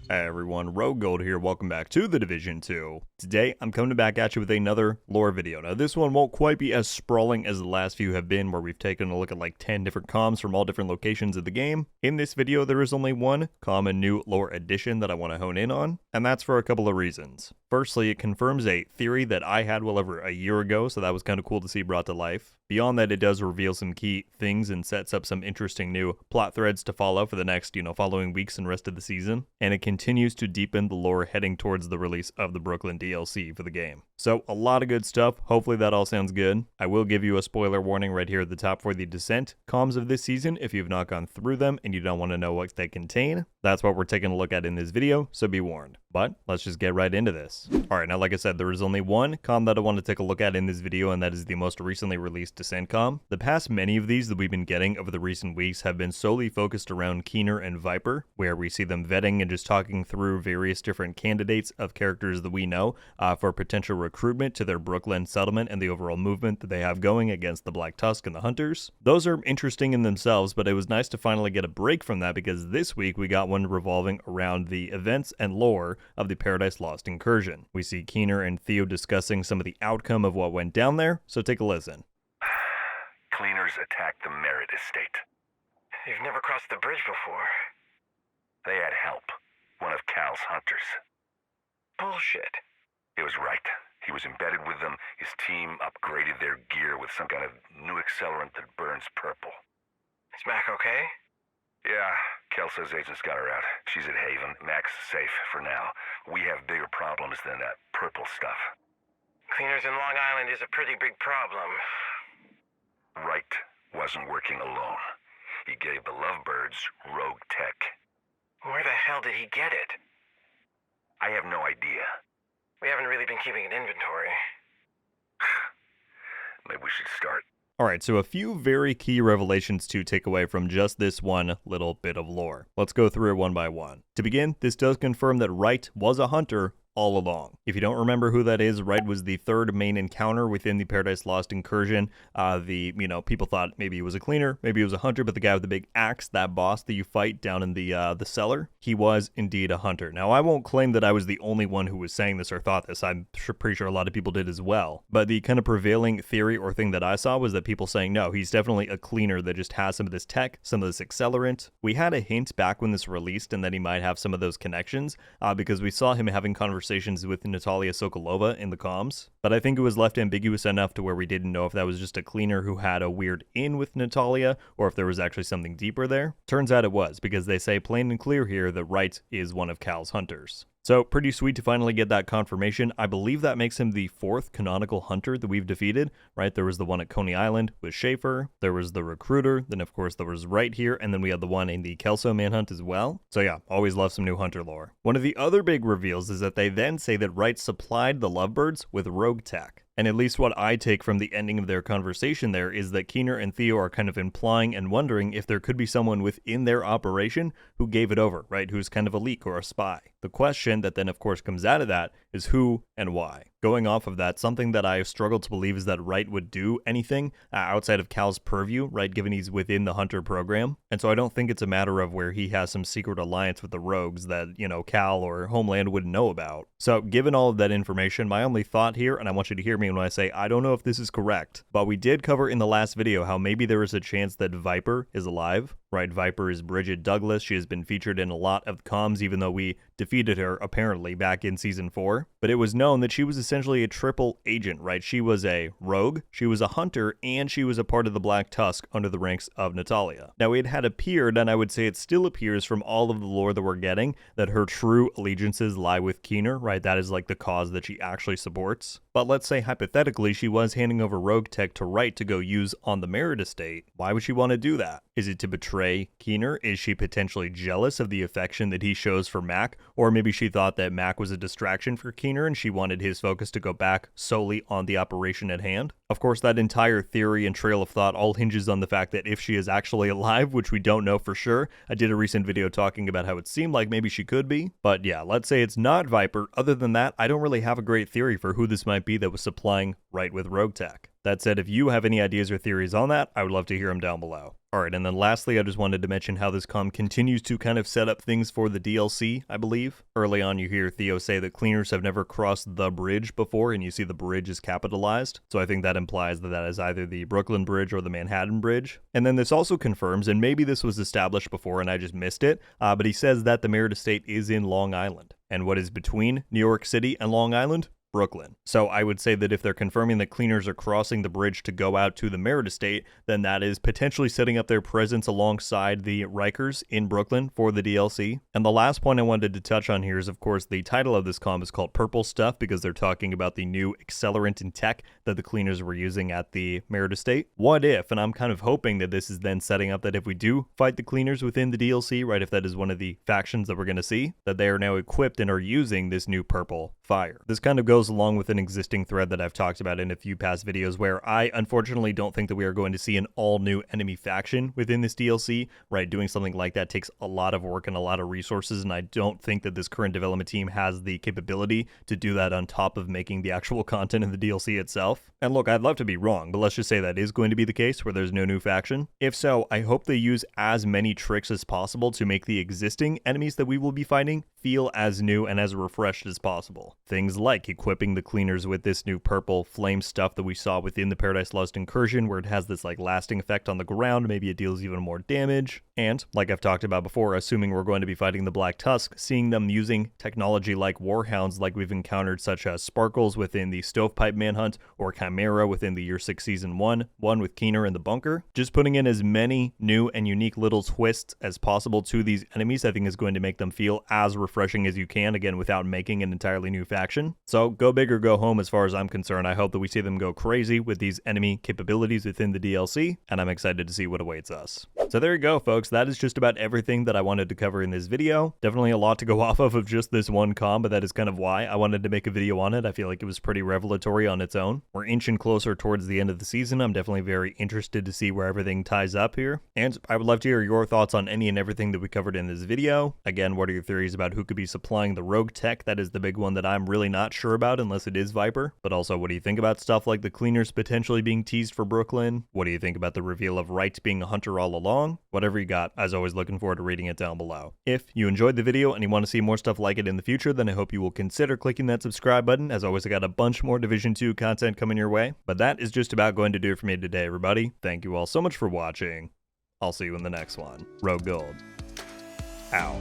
Hey everyone, RogueGold here, welcome back to The Division 2. Today, I'm coming back at you with another lore video. Now this one won't quite be as sprawling as the last few have been, where we've taken a look at like 10 different comms from all different locations of the game. In this video, there is only one common new lore addition that I want to hone in on, and that's for a couple of reasons. Firstly, it confirms a theory that I had well over a year ago, so that was kind of cool to see brought to life. Beyond that, it does reveal some key things and sets up some interesting new plot threads to follow for the next, following weeks and rest of the season. And it continues to deepen the lore heading towards the release of the Brooklyn DLC for the game. So a lot of good stuff. Hopefully that all sounds good. I will give you a spoiler warning right here at the top for the Descent comms of this season if you've not gone through them and you don't want to know what they contain. That's what we're taking a look at in this video, so be warned. But let's just get right into this. Alright, now like I said, there is only one comm that I want to take a look at in this video, and that is the most recently released Descent comm. The past many of these that we've been getting over the recent weeks have been solely focused around Keener and Viper, where we see them vetting and just talking through various different candidates of characters that we know for potential recruitment to their Brooklyn settlement and the overall movement that they have going against the Black Tusk and the Hunters. Those are interesting in themselves, but it was nice to finally get a break from that because this week we got one revolving around the events and lore of the Paradise Lost Incursion. We see Keener and Theo discussing some of the outcome of what went down there, so take a listen. Cleaners attacked the Merit Estate. You've never crossed the bridge before. They had help. One of Cal's hunters. Bullshit. It was right. He was embedded with them. His team upgraded their gear with some kind of new accelerant that burns purple. Is Mac okay? Yeah, Cal says agents got her out. She's at Haven. Mac's safe for now. We have bigger problems than that purple stuff. Cleaners in Long Island is a pretty big problem. Wright wasn't working alone. He gave the Lovebirds rogue tech. Where the hell did he get it? I have no idea. We haven't really been keeping an inventory. Maybe we should start. Alright, so a few very key revelations to take away from just this one little bit of lore. Let's go through it one by one. To begin, this does confirm that Wright was a hunter all along. If you don't remember who that is, Wright was the third main encounter within the Paradise Lost Incursion. People thought maybe he was a cleaner, maybe he was a hunter, but the guy with the big axe, that boss that you fight down in the cellar, he was indeed a hunter. Now, I won't claim that I was the only one who was saying this or thought this. I'm pretty sure a lot of people did as well. But the kind of prevailing theory or thing that I saw was that people saying, no, he's definitely a cleaner that just has some of this tech, some of this accelerant. We had a hint back when this released and that he might have some of those connections because we saw him having conversations with Natalia Sokolova in the comms, but I think it was left ambiguous enough to where we didn't know if that was just a cleaner who had a weird in with Natalia or if there was actually something deeper there. Turns out it was, because they say plain and clear here that Wright is one of Cal's hunters. So, pretty sweet to finally get that confirmation. I believe that makes him the fourth canonical hunter that we've defeated, right? There was the one at Coney Island with Schaefer, there was the recruiter, then of course there was Wright here, and then we had the one in the Kelso manhunt as well. So yeah, always love some new hunter lore. One of the other big reveals is that they then say that Wright supplied the Lovebirds with rogue tech. And at least what I take from the ending of their conversation there is that Keener and Theo are kind of implying and wondering if there could be someone within their operation who gave it over, right? Who's kind of a leak or a spy. The question that then of course comes out of that is who and why. Going off of that, something that I struggle to believe is that Wright would do anything outside of Cal's purview, right, given he's within the Hunter program. And so I don't think it's a matter of where he has some secret alliance with the Rogues that, Cal or Homeland wouldn't know about. So given all of that information, my only thought here, and I want you to hear me when I say I don't know if this is correct, but we did cover in the last video how maybe there is a chance that Viper is alive. Right, Viper is Bridget Douglas. She has been featured in a lot of comms, even though we defeated her, apparently, back in Season 4. But it was known that she was essentially a triple agent, right? She was a rogue, she was a hunter, and she was a part of the Black Tusk under the ranks of Natalia. Now, it had appeared, and I would say it still appears from all of the lore that we're getting, that her true allegiances lie with Keener, right? That is like the cause that she actually supports. But let's say, hypothetically, she was handing over rogue tech to Wright to go use on the Merit Estate. Why would she want to do that? Is it to betray Keener? Is she potentially jealous of the affection that he shows for Mac? Or maybe she thought that Mac was a distraction for Keener and she wanted his focus to go back solely on the operation at hand? Of course, that entire theory and trail of thought all hinges on the fact that if she is actually alive, which we don't know for sure, I did a recent video talking about how it seemed like maybe she could be. But yeah, let's say it's not Viper. Other than that, I don't really have a great theory for who this might be that was supplying Wright with rogue tech. That said, if you have any ideas or theories on that, I would love to hear them down below. Alright, and then lastly, I just wanted to mention how this comm continues to kind of set up things for the DLC, I believe. Early on, you hear Theo say that cleaners have never crossed the bridge before, and you see the bridge is capitalized. So I think that implies that that is either the Brooklyn Bridge or the Manhattan Bridge. And then this also confirms, and maybe this was established before and I just missed it, but he says that the Merit Estate is in Long Island. And what is between New York City and Long Island? Brooklyn. So I would say that if they're confirming that cleaners are crossing the bridge to go out to the Merit Estate, then that is potentially setting up their presence alongside the Rikers in Brooklyn for the DLC. And the last point I wanted to touch on here is, of course, the title of this comm is called Purple Stuff because they're talking about the new accelerant and tech that the cleaners were using at the Merit Estate. What if, and I'm kind of hoping that this is then setting up that if we do fight the cleaners within the DLC, right, if that is one of the factions that we're going to see, that they are now equipped and are using this new purple fire. This kind of goes along with an existing thread that I've talked about in a few past videos where I unfortunately don't think that we are going to see an all new enemy faction within this DLC, right? Doing something like that takes a lot of work and a lot of resources, and I don't think that this current development team has the capability to do that on top of making the actual content in the DLC itself. And look, I'd love to be wrong, but let's just say that is going to be the case where there's no new faction. If so, I hope they use as many tricks as possible to make the existing enemies that we will be fighting feel as new and as refreshed as possible. Things like equipping the cleaners with this new purple flame stuff that we saw within the Paradise Lost Incursion, where it has this like lasting effect on the ground, maybe it deals even more damage. And like I've talked about before, assuming we're going to be fighting the Black Tusk, seeing them using technology like Warhounds like we've encountered, such as Sparkles within the Stovepipe Manhunt or Chimera within the Year 6 Season 1 with Keener in the bunker. Just putting in as many new and unique little twists as possible to these enemies I think is going to make them feel as refreshing as you can, again without making an entirely new faction. So go big or go home as far as I'm concerned. I hope that we see them go crazy with these enemy capabilities within the DLC, and I'm excited to see what awaits us. So there you go, folks. That is just about everything that I wanted to cover in this video. Definitely a lot to go off of just this one comm, but that is kind of why I wanted to make a video on it. I feel like it was pretty revelatory on its own. We're inching closer towards the end of the season. I'm definitely very interested to see where everything ties up here, and I would love to hear your thoughts on any and everything that we covered in this video. Again, what are your theories about who could be supplying the rogue tech? That is the big one that I'm really not sure about unless it is Viper. But also, what do you think about stuff like the cleaners potentially being teased for Brooklyn? What do you think about the reveal of Wright being a hunter all along? Whatever you got, as always, looking forward to reading it down below. If you enjoyed the video and you want to see more stuff like it in the future, then I hope you will consider clicking that subscribe button. As always, I got a bunch more Division 2 content coming your way. But that is just about going to do it for me today, everybody. Thank you all so much for watching. I'll see you in the next one. RogueGold. Out.